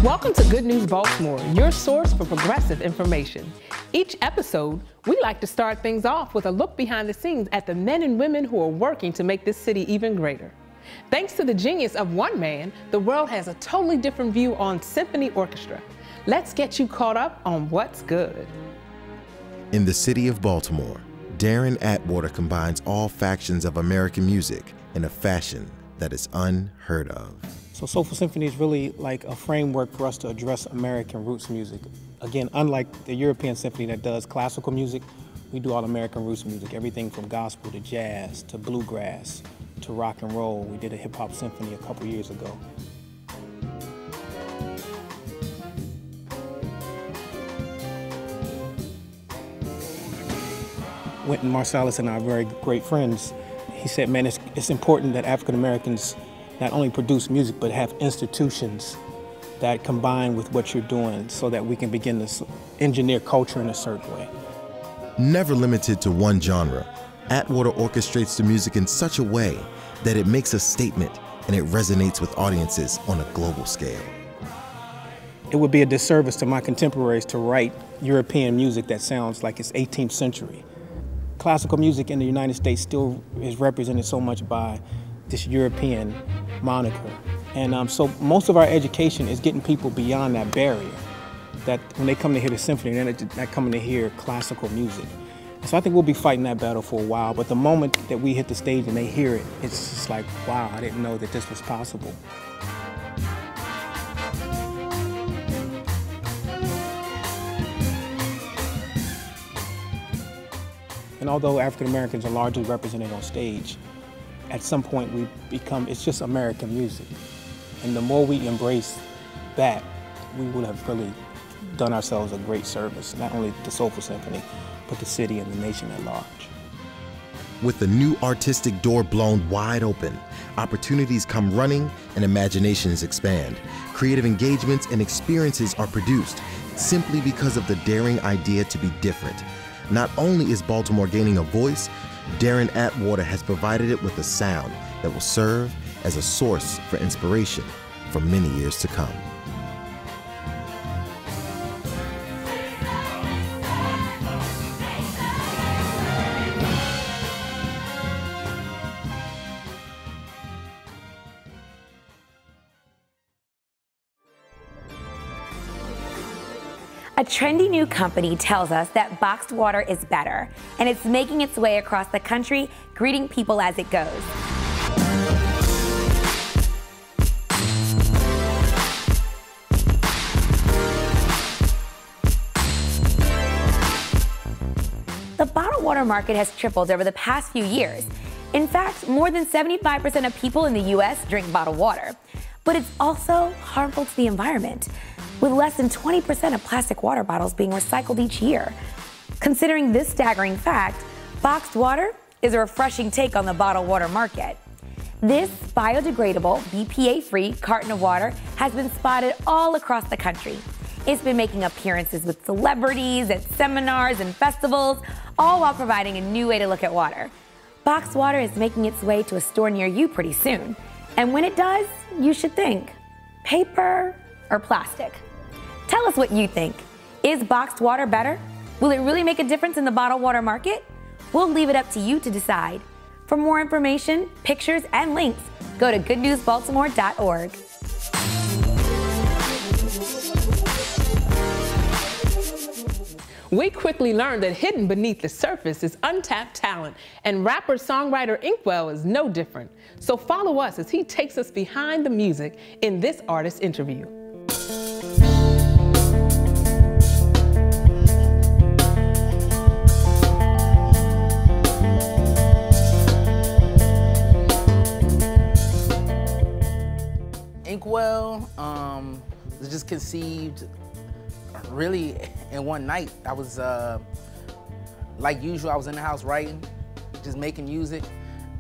Welcome to Good News Baltimore, your source for progressive information. Each episode, we like to start things off with a look behind the scenes at the men and women who are working to make this city even greater. Thanks to the genius of one man, the world has a totally different view on symphony orchestra. Let's get you caught up on what's good. In the city of Baltimore, Darren Atwater combines all factions of American music in a fashion that is unheard of. So Soulful Symphony is really like a framework for us to address American roots music. Again, unlike the European symphony that does classical music, we do all American roots music, everything from gospel to jazz to bluegrass to rock and roll. We did a hip hop symphony a couple years ago. Wynton Marsalis and I are very great friends. He said, man, it's important that African Americans not only produce music, but have institutions that combine with what you're doing so that we can begin to engineer culture in a certain way. Never limited to one genre, Atwater orchestrates the music in such a way that it makes a statement and it resonates with audiences on a global scale. It would be a disservice to my contemporaries to write European music that sounds like it's 18th century. Classical music in the United States still is represented so much by this European moniker. And so most of our education is getting people beyond that barrier, that when they come to hear the symphony, they're not coming to hear classical music. And so I think we'll be fighting that battle for a while, but the moment that we hit the stage and they hear it, it's just like, wow, I didn't know that this was possible. And although African Americans are largely represented on stage, at some point it's just American music. And the more we embrace that, we would have really done ourselves a great service, not only the Soulful Symphony, but the city and the nation at large. With the new artistic door blown wide open, opportunities come running and imaginations expand. Creative engagements and experiences are produced simply because of the daring idea to be different. Not only is Baltimore gaining a voice, Darren Atwater has provided it with a sound that will serve as a source for inspiration for many years to come. A trendy new company tells us that boxed water is better, and it's making its way across the country, greeting people as it goes. The bottled water market has tripled over the past few years. In fact, more than 75% of people in the U.S. drink bottled water. But it's also harmful to the environment, with less than 20% of plastic water bottles being recycled each year. Considering this staggering fact, boxed water is a refreshing take on the bottled water market. This biodegradable, BPA-free carton of water has been spotted all across the country. It's been making appearances with celebrities, at seminars and festivals, all while providing a new way to look at water. Boxed water is making its way to a store near you pretty soon. And when it does, you should think, paper or plastic? Tell us what you think. Is boxed water better? Will it really make a difference in the bottled water market? We'll leave it up to you to decide. For more information, pictures, and links, go to goodnewsbaltimore.org. We quickly learned that hidden beneath the surface is untapped talent, and rapper-songwriter Inkwell is no different. So follow us as he takes us behind the music in this artist interview. Inkwell was just conceived really in one night. I was, like usual, I was in the house writing, just making music.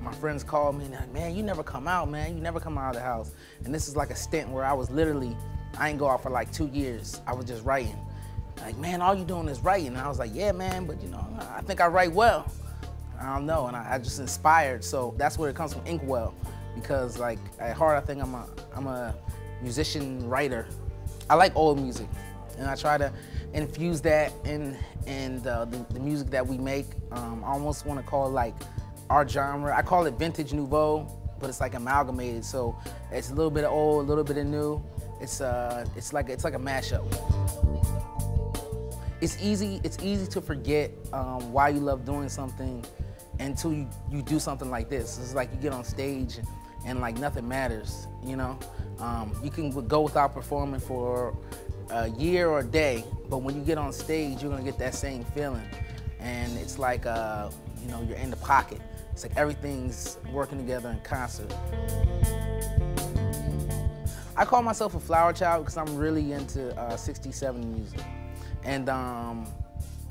My friends called me and they're like, man, you never come out, man. You never come out of the house. And this is like a stint where I was literally, I didn't go out for like 2 years. I was just writing. Like, man, all you doing is writing. And I was like, yeah, man, but you know, I think I write well. I don't know, and I just inspired. So that's where it comes from, Inkwell. Because like at heart, I think I'm a musician writer. I like old music, and I try to infuse that in the music that we make. I almost want to call it like our genre. I call it vintage nouveau, but it's like amalgamated. So it's a little bit of old, a little bit of new. It's like a mashup. It's easy to forget why you love doing something until you do something like this. It's like you get on stage and like nothing matters, you know? You can go without performing for a year or a day, but when you get on stage, you're gonna get that same feeling. And it's like, you know, you're in the pocket. It's like everything's working together in concert. I call myself a flower child because I'm really into 60s, 70s music. And,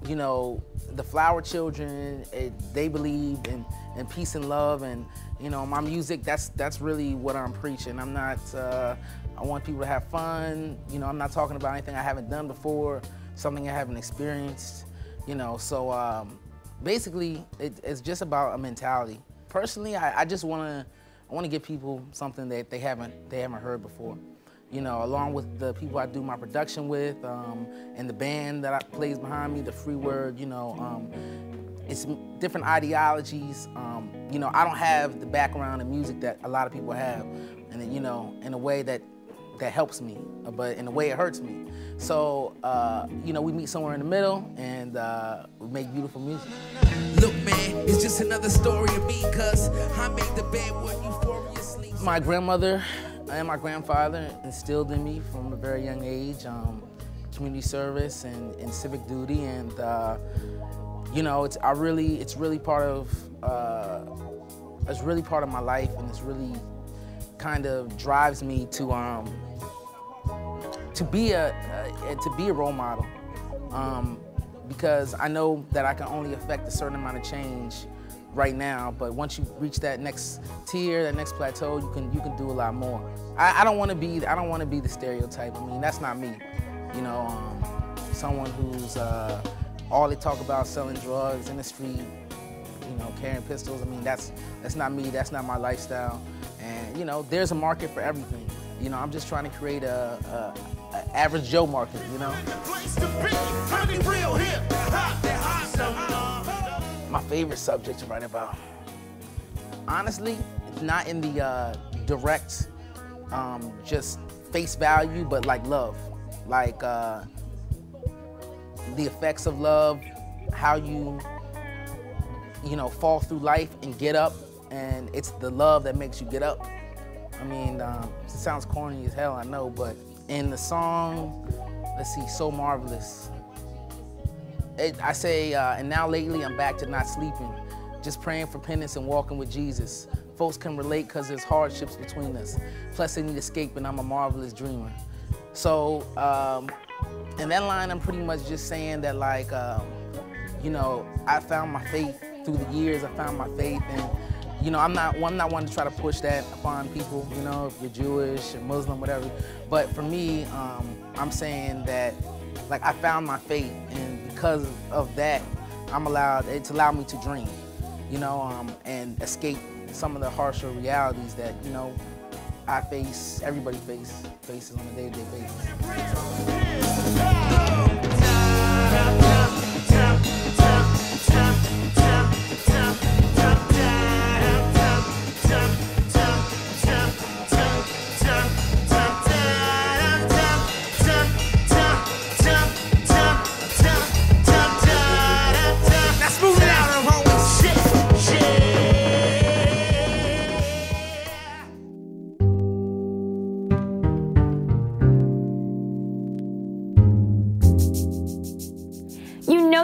you know, the flower children, they believe in peace and love, and, you know, my music, that's really what I'm preaching. I'm not, I want people to have fun. You know, I'm not talking about anything I haven't done before, something I haven't experienced, you know. So basically, it's just about a mentality. Personally, I just want to give people something that they haven't heard before. You know, along with the people I do my production with, and the band that plays behind me, the Free Word, you know, it's different ideologies. You know, I don't have the background in music that a lot of people have, and you know, in a way that helps me, but in a way it hurts me. So, you know, we meet somewhere in the middle, and we make beautiful music. Look, man, it's just another story of me, cause I make the bed where euphoria sleeps. My grandmother and my grandfather instilled in me from a very young age community service and civic duty, and you know, it's really part of my life, and it's really kind of drives me to be a role model, because I know that I can only affect a certain amount of change right now, but once you reach that next tier, that next plateau, you can do a lot more. I don't want to be the stereotype. I mean, that's not me. You know, someone who's all they talk about selling drugs in the street, you know, carrying pistols. I mean, that's not me. That's not my lifestyle. And you know, there's a market for everything. You know, I'm just trying to create a average Joe market. You know. My favorite subject to write about, honestly, it's not in the direct, just face value, but like love, like the effects of love, how you know, fall through life and get up, and it's the love that makes you get up. I mean, it sounds corny as hell, I know, but in the song, let's see, So Marvelous, I say, and now lately I'm back to not sleeping, just praying for penance and walking with Jesus. Folks can relate because there's hardships between us. Plus they need escape and I'm a marvelous dreamer. So, in that line, I'm pretty much just saying that, like, you know, I found my faith through the years. I found my faith, and you know, I'm not one to try to push that upon people. You know, if you're Jewish or Muslim, whatever. But for me, I'm saying that, like, I found my faith, and because of that, it's allowed me to dream. You know, and escape some of the harsher realities that, you know, I face, everybody faces on a day-to-day basis.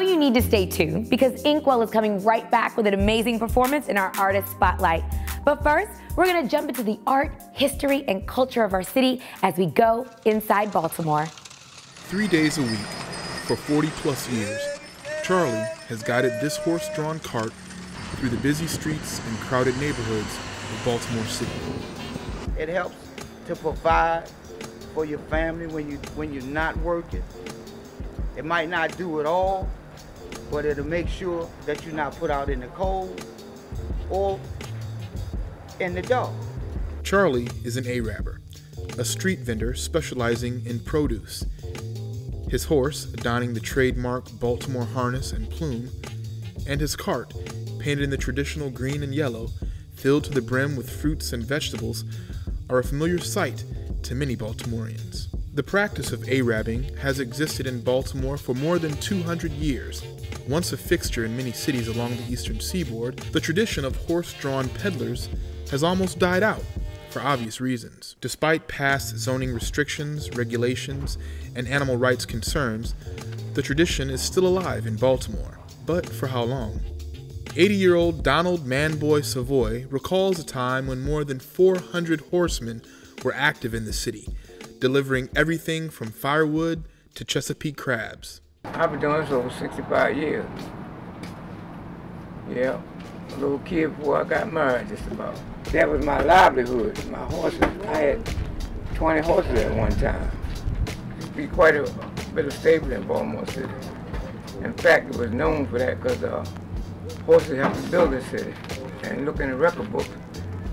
You need to stay tuned because Inkwell is coming right back with an amazing performance in our Artist Spotlight. But first, we're going to jump into the art, history, and culture of our city as we go inside Baltimore. 3 days a week for 40-plus years, Charlie has guided this horse-drawn cart through the busy streets and crowded neighborhoods of Baltimore City. It helps to provide for your family when you're not working. It might not do it all, but it'll make sure that you're not put out in the cold or in the dark. Charlie is an Arabber, a street vendor specializing in produce. His horse, donning the trademark Baltimore harness and plume, and his cart, painted in the traditional green and yellow, filled to the brim with fruits and vegetables, are a familiar sight to many Baltimoreans. The practice of Arabbing has existed in Baltimore for more than 200 years. Once a fixture in many cities along the eastern seaboard, the tradition of horse-drawn peddlers has almost died out, for obvious reasons. Despite past zoning restrictions, regulations, and animal rights concerns, the tradition is still alive in Baltimore. But for how long? 80-year-old Donald Manboy Savoy recalls a time when more than 400 horsemen were active in the city, delivering everything from firewood to Chesapeake crabs. I've been doing this over 65 years. Yeah, a little kid before I got married, just about. That was my livelihood, my horses. I had 20 horses at one time. It'd be quite a bit of stable in Baltimore City. In fact, it was known for that because horses helped to build this city. And look in the record book,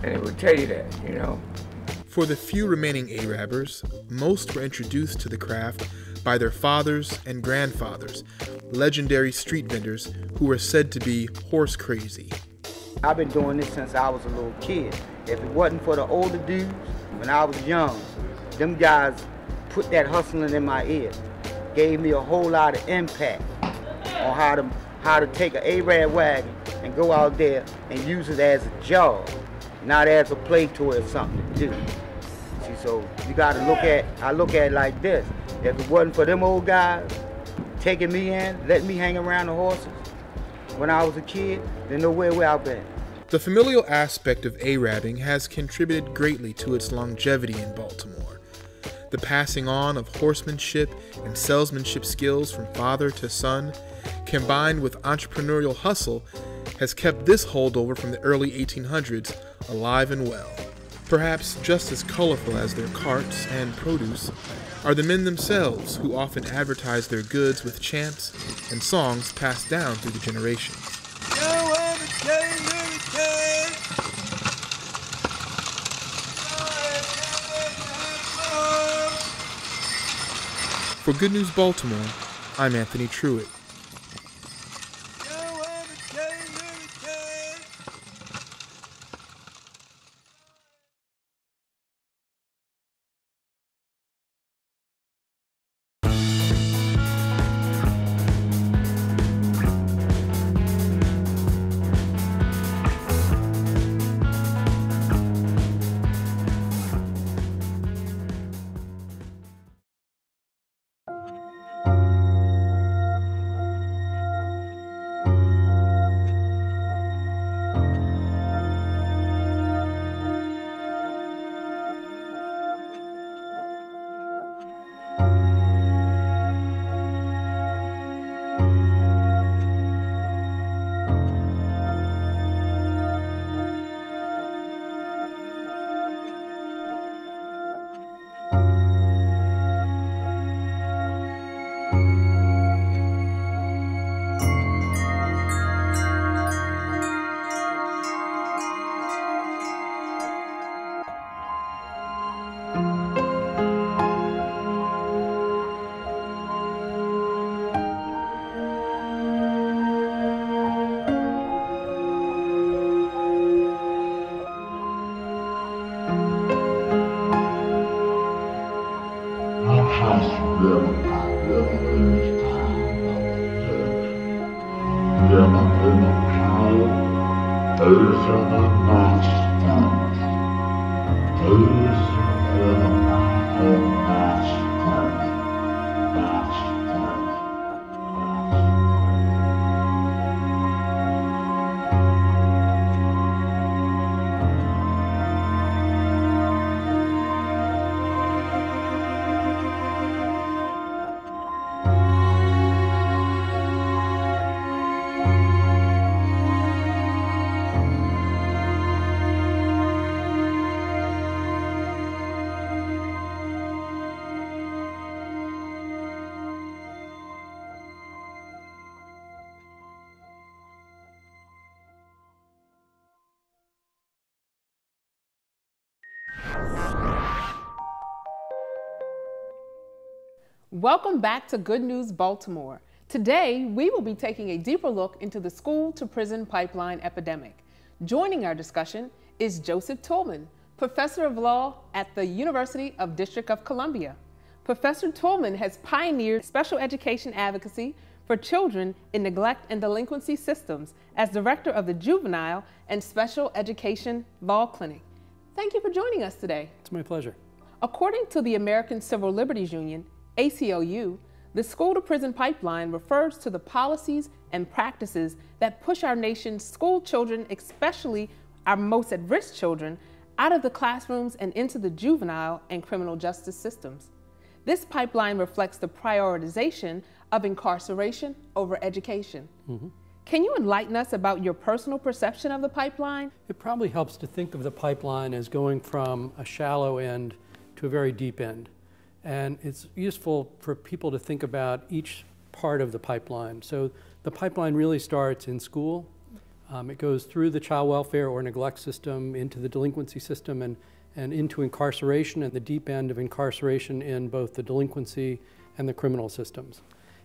and it would tell you that, you know. For the few remaining Arabbers, most were introduced to the craft by their fathers and grandfathers, legendary street vendors who were said to be horse crazy. I've been doing this since I was a little kid. If it wasn't for the older dudes, when I was young, them guys put that hustling in my ear, gave me a whole lot of impact on how to take an Arab wagon and go out there and use it as a job, not as a play toy or something to do. See, so you gotta I look at it like this. If it wasn't for them old guys taking me in, letting me hang around the horses when I was a kid, then nowhere where I've been. The familial aspect of Arabbing has contributed greatly to its longevity in Baltimore. The passing on of horsemanship and salesmanship skills from father to son, combined with entrepreneurial hustle, has kept this holdover from the early 1800s alive and well. Perhaps just as colorful as their carts and produce are the men themselves who often advertise their goods with chants and songs passed down through the generations. For Good News Baltimore, I'm Anthony Truitt. Welcome back to Good News Baltimore. Today, we will be taking a deeper look into the school-to-prison pipeline epidemic. Joining our discussion is Joseph Tolman, professor of law at the University of District of Columbia. Professor Tolman has pioneered special education advocacy for children in neglect and delinquency systems as director of the Juvenile and Special Education Law Clinic. Thank you for joining us today. It's my pleasure. According to the American Civil Liberties Union, ACLU, the school-to-prison pipeline refers to the policies and practices that push our nation's school children, especially our most at-risk children, out of the classrooms and into the juvenile and criminal justice systems. This pipeline reflects the prioritization of incarceration over education. Can you enlighten us about your personal perception of the pipeline? It probably helps to think of the pipeline as going from a shallow end to a very deep end. And it's useful for people to think about each part of the pipeline. So the pipeline really starts in school. It goes through the child welfare or neglect system, into the delinquency system, and into incarceration, and the deep end of incarceration in both the delinquency and the criminal systems.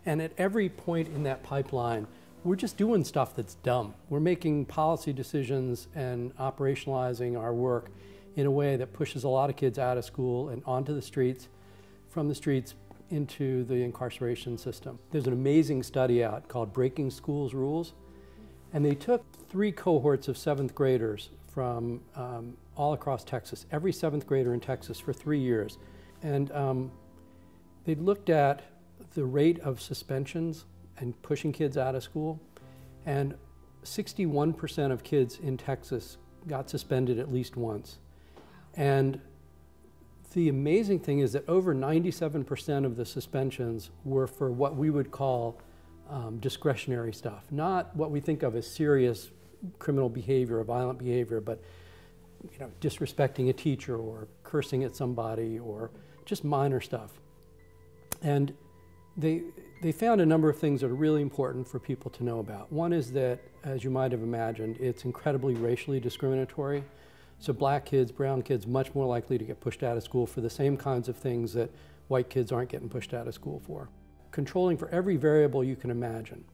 And at every point in that pipeline, we're just doing stuff that's dumb. We're making policy decisions and operationalizing our work in a way that pushes a lot of kids out of school and onto the streets, from the streets into the incarceration system. There's an amazing study out called Breaking Schools Rules, and they took 3 cohorts of 7th graders from all across Texas, every 7th grader in Texas for 3 years. And they looked at the rate of suspensions and pushing kids out of school, and 61% of kids in Texas got suspended at least once. And the amazing thing is that over 97% of the suspensions were for what we would call discretionary stuff, not what we think of as serious criminal behavior or violent behavior, but disrespecting a teacher or cursing at somebody or just minor stuff. And they found a number of things that are really important for people to know about. One is that, as you might have imagined, it's incredibly racially discriminatory. So black kids, brown kids, much more likely to get pushed out of school for the same kinds of things that white kids aren't getting pushed out of school for. Controlling for every variable you can imagine.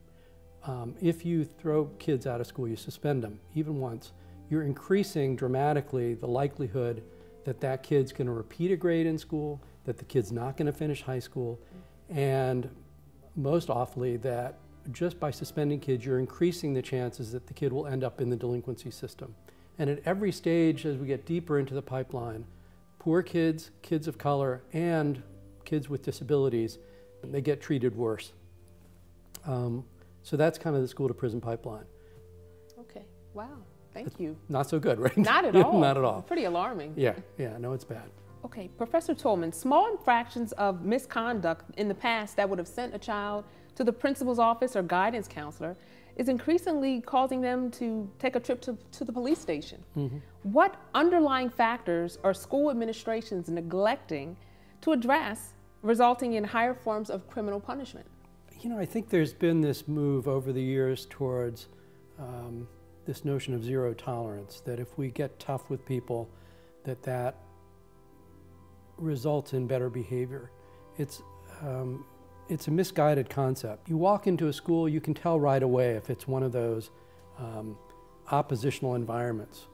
If you throw kids out of school, you suspend them, even once, you're increasing dramatically the likelihood that that kid's going to repeat a grade in school, that the kid's not going to finish high school, and most awfully that just by suspending kids, you're increasing the chances that the kid will end up in the delinquency system. And at every stage, as we get deeper into the pipeline, poor kids, kids of color, and kids with disabilities, they get treated worse. So that's kind of the school-to-prison pipeline. Okay, wow, thank you. Not so good, right? Not at all. Not at all. Pretty alarming. Yeah, no, it's bad. Okay, Professor Tolman, small infractions of misconduct in the past that would have sent a child to the principal's office or guidance counselor is increasingly causing them to take a trip to the police station. What underlying factors are school administrations neglecting to address, resulting in higher forms of criminal punishment? I think there's been this move over the years towards this notion of zero tolerance, that if we get tough with people, that results in better behavior. It's a misguided concept. You walk into a school, you can tell right away if it's one of those oppositional environments.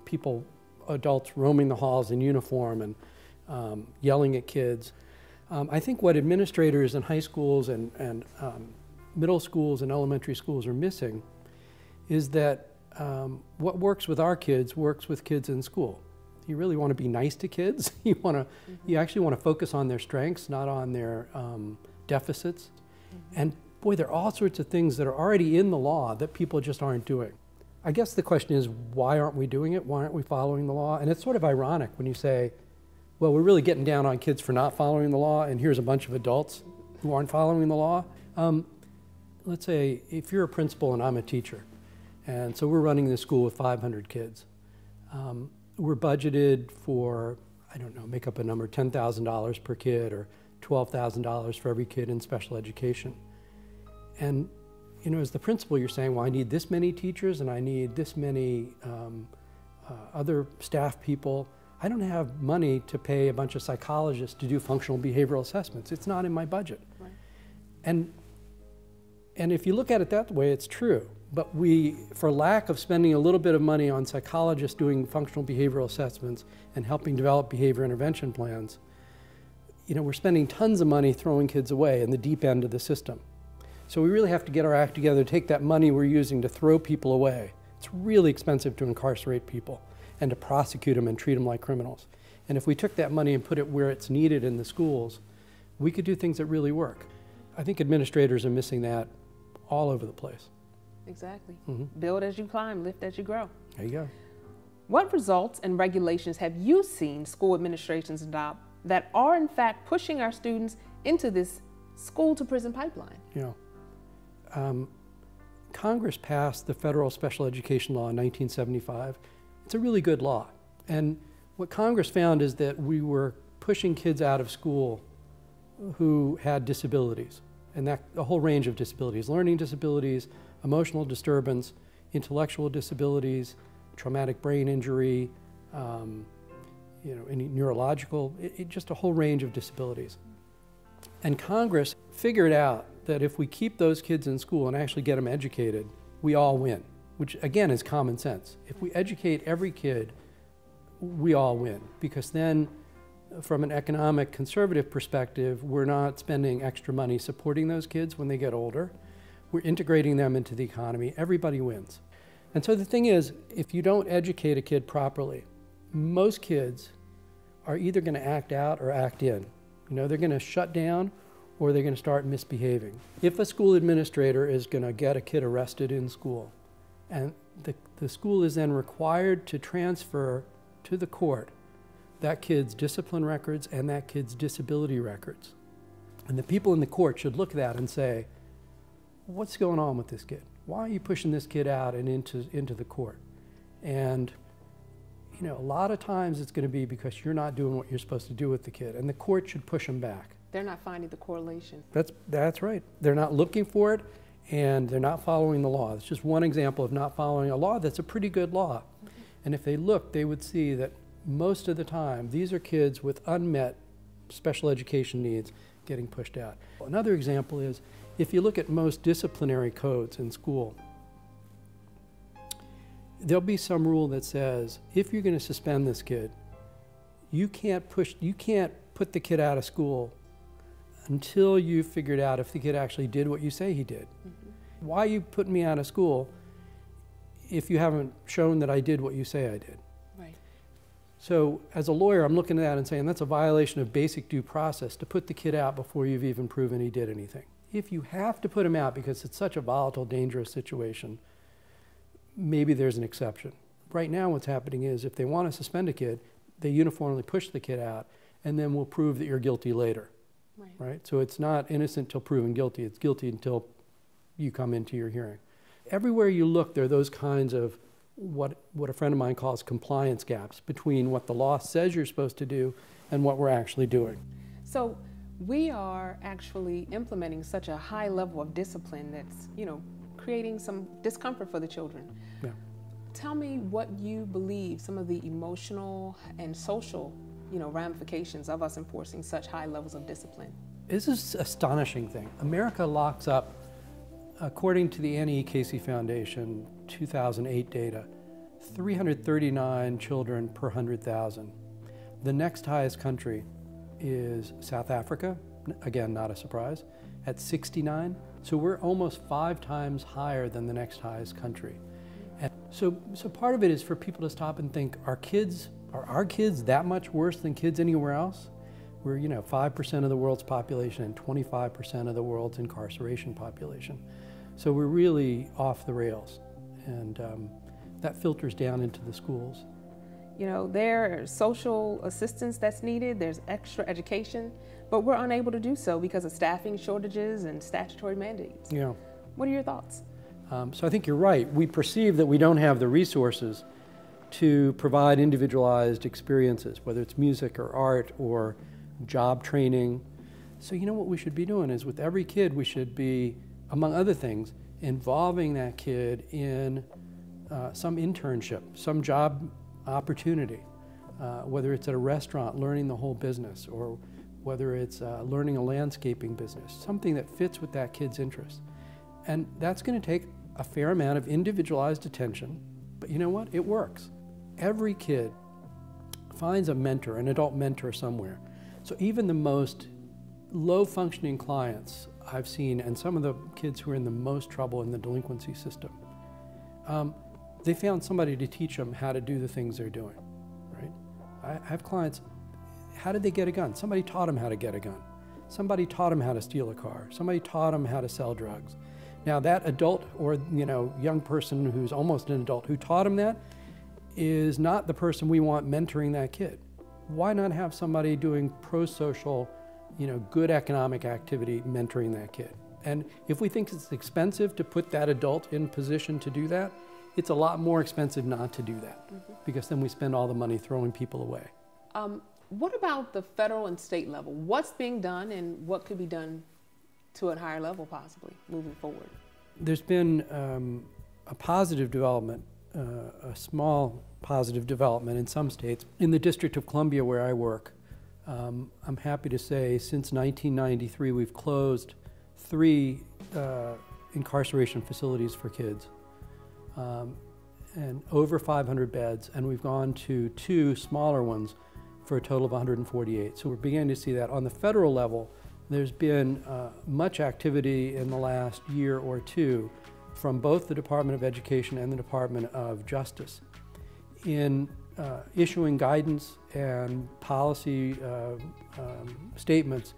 People, adults roaming the halls in uniform and yelling at kids. I think what administrators in high schools and middle schools and elementary schools are missing is that what works with our kids works with kids in school. You really want to be nice to kids. You actually want to focus on their strengths, not on their deficits. And boy, there are all sorts of things that are already in the law that people just aren't doing. I guess the question is, why aren't we doing it? Why aren't we following the law? And it's sort of ironic when you say, well, we're really getting down on kids for not following the law, and here's a bunch of adults who aren't following the law. Let's say if you're a principal and I'm a teacher, and so we're running this school with 500 kids. We're budgeted for, I don't know, make up a number, $10,000 per kid or $12,000 for every kid in special education. And as the principal, you're saying, well, I need this many teachers and I need this many other staff people. I don't have money to pay a bunch of psychologists to do functional behavioral assessments. It's not in my budget. Right. And if you look at it that way, it's true. But we, for lack of spending a little bit of money on psychologists doing functional behavioral assessments and helping develop behavior intervention plans, you know, we're spending tons of money throwing kids away in the deep end of the system. So we really have to get our act together to take that money we're using to throw people away. It's really expensive to incarcerate people and to prosecute them and treat them like criminals. And if we took that money and put it where it's needed in the schools, we could do things that really work. I think administrators are missing that all over the place. Exactly. Build as you climb, lift as you grow. There you go. What results and regulations have you seen school administrations adopt that are in fact pushing our students into this school to prison pipeline? You know, Congress passed the Federal Special Education Law in 1975. It's a really good law. And what Congress found is that we were pushing kids out of school who had disabilities, and that a whole range of disabilities, learning disabilities, emotional disturbance, intellectual disabilities, traumatic brain injury, you know, any neurological, just a whole range of disabilities. And Congress figured out that if we keep those kids in school and actually get them educated, we all win, which again is common sense. If we educate every kid, we all win, because then from an economic conservative perspective, we're not spending extra money supporting those kids when they get older. We're integrating them into the economy. Everybody wins. And so the thing is, if you don't educate a kid properly, most kids are either going to act out or act in. You know, they're going to shut down or they're going to start misbehaving. If a school administrator is going to get a kid arrested in school, and the school is then required to transfer to the court that kid's discipline records and that kid's disability records, and the people in the court should look at that and say, what's going on with this kid? Why are you pushing this kid out and into the court? And you know, a lot of times it's going to be because you're not doing what you're supposed to do with the kid, and the court should push them back. They're not finding the correlation. That's right. They're not looking for it, and they're not following the law. It's just one example of not following a law that's a pretty good law. And if they look, they would see that most of the time, these are kids with unmet special education needs getting pushed out. Another example is, if you look at most disciplinary codes in school, there'll be some rule that says, if you're going to suspend this kid, you can't put the kid out of school until you figured out if the kid actually did what you say he did. Why are you putting me out of school if you haven't shown that I did what you say I did? Right. So as a lawyer, I'm looking at that and saying that's a violation of basic due process to put the kid out before you've even proven he did anything. If you have to put him out because it's such a volatile, dangerous situation, maybe there's an exception. Right now what's happening is if they want to suspend a kid, they uniformly push the kid out and then we'll prove that you're guilty later. Right? So it's not innocent till proven guilty, it's guilty until you come into your hearing. Everywhere you look, there are those kinds of what a friend of mine calls compliance gaps between what the law says you're supposed to do and what we're actually doing. So we are actually implementing such a high level of discipline that's, you know, creating some discomfort for the children. Yeah. Tell me what you believe some of the emotional and social, you know, ramifications of us enforcing such high levels of discipline. This is an astonishing thing. America locks up, according to the Annie E. Casey Foundation 2008 data, 339 children per 100,000. The next highest country is South Africa, again, not a surprise, at 69. So we're almost 5 times higher than the next highest country. And so part of it is for people to stop and think, are our kids that much worse than kids anywhere else? We're, you know, 5% of the world's population and 25% of the world's incarceration population. So we're really off the rails. And that filters down into the schools. You know, there's social assistance that's needed, there's extra education, but we're unable to do so because of staffing shortages and statutory mandates. Yeah. What are your thoughts? So I think you're right. We perceive that we don't have the resources to provide individualized experiences, whether it's music or art or job training. So you know what we should be doing is with every kid we should be, among other things, involving that kid in some internship, some job opportunity. whether it's at a restaurant, learning the whole business, or whether it's learning a landscaping business, something that fits with that kid's interest. And that's going to take a fair amount of individualized attention, but you know what? It works. Every kid finds a mentor, an adult mentor somewhere. So even the most low-functioning clients I've seen, and some of the kids who are in the most trouble in the delinquency system, they found somebody to teach them how to do the things they're doing, right? I have clients, how did they get a gun? Somebody taught them how to get a gun. Somebody taught them how to steal a car. Somebody taught them how to sell drugs. Now that adult or young person who's almost an adult who taught them that is not the person we want mentoring that kid. Why not have somebody doing pro-social, good economic activity mentoring that kid? And if we think it's expensive to put that adult in position to do that, it's a lot more expensive not to do that, because then we spend all the money throwing people away. What about the federal and state level? What's being done and what could be done to a higher level possibly moving forward? There's been a positive development, a small positive development in some states. In the District of Columbia where I work, I'm happy to say since 1993 we've closed 3 incarceration facilities for kids, and over 500 beds, and we've gone to 2 smaller ones for a total of 148. So we're beginning to see that. On the federal level, there's been much activity in the last year or two from both the Department of Education and the Department of Justice in issuing guidance and policy statements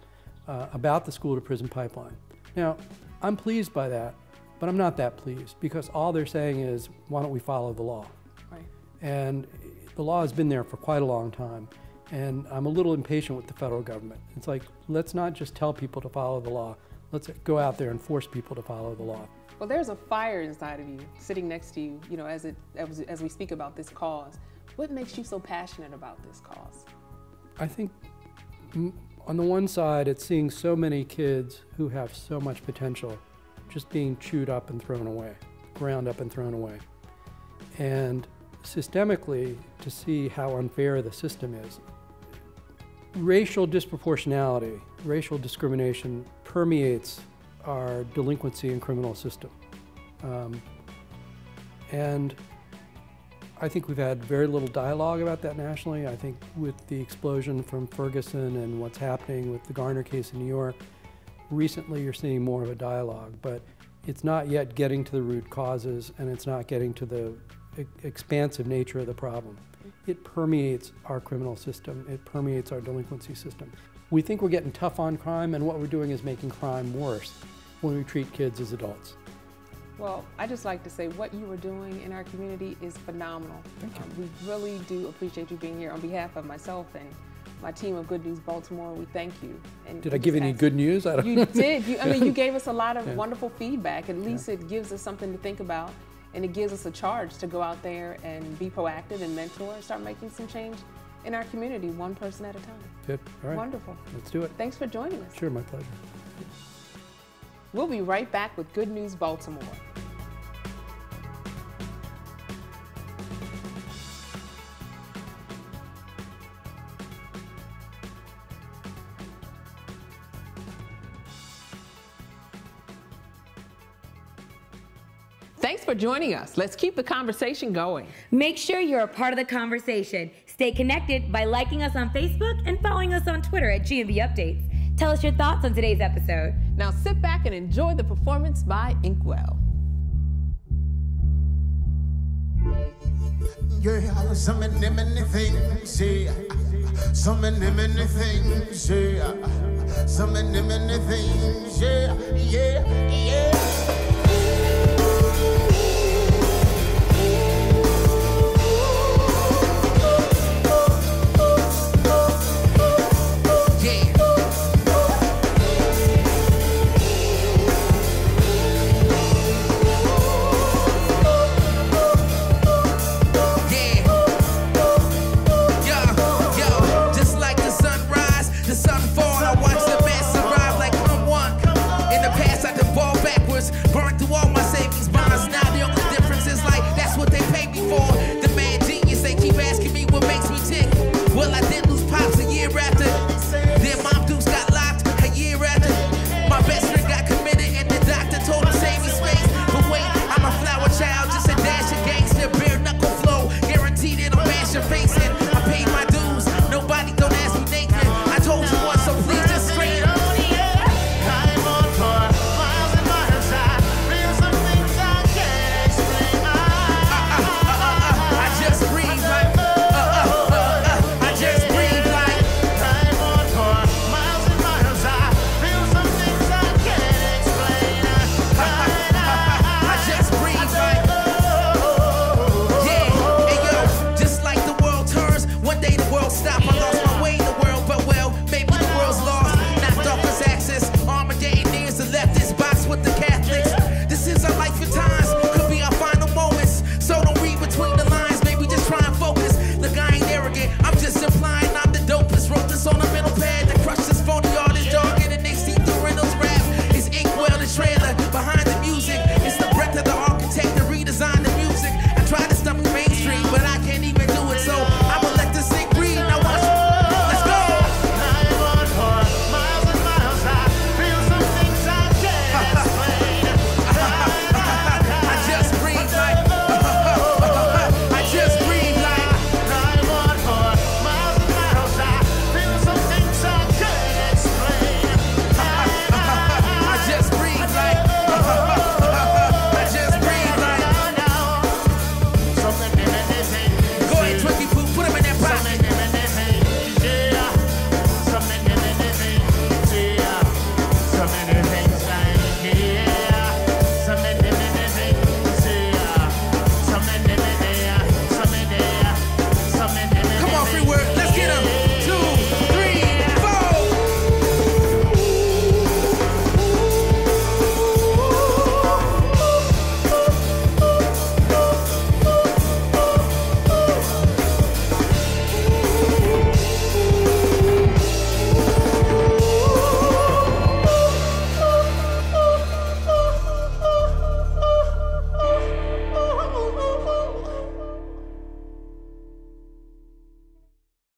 about the school-to-prison pipeline. Now, I'm pleased by that, but I'm not that pleased, because all they're saying is, why don't we follow the law? Right. And the law has been there for quite a long time. And I'm a little impatient with the federal government. It's like, let's not just tell people to follow the law. Let's go out there and force people to follow the law. Well, there's a fire inside of you, sitting next to you, as we speak about this cause. What makes you so passionate about this cause? I think on the one side, it's seeing so many kids who have so much potential just being chewed up and thrown away, ground up and thrown away. And systemically, to see how unfair the system is. Racial disproportionality, racial discrimination permeates our delinquency and criminal system. And I think we've had very little dialogue about that nationally. I think with the explosion from Ferguson and what's happening with the Garner case in New York, recently you're seeing more of a dialogue, but it's not yet getting to the root causes, and it's not getting to the expansive nature of the problem. It permeates our criminal system. It permeates our delinquency system. We think we're getting tough on crime, and what we're doing is making crime worse when we treat kids as adults. Well, I just like to say what you are doing in our community is phenomenal. Thank you. We really do appreciate you being here. On behalf of myself and my team of Good News Baltimore, we thank you. And did I give any good news? I don't You did. You gave us a lot of wonderful feedback. At least it gives us something to think about. And it gives us a charge to go out there and be proactive and mentor and start making some change in our community, one person at a time. Good. All right. Wonderful. Let's do it. Thanks for joining us. Sure, my pleasure. We'll be right back with Good News Baltimore. Thanks for joining us. Let's keep the conversation going. Make sure you're a part of the conversation. Stay connected by liking us on Facebook and following us on Twitter at GMB Updates. Tell us your thoughts on today's episode. Now sit back and enjoy the performance by Inkwell. Yeah, so many things, yeah. So many things, yeah. So many things, yeah, yeah, yeah.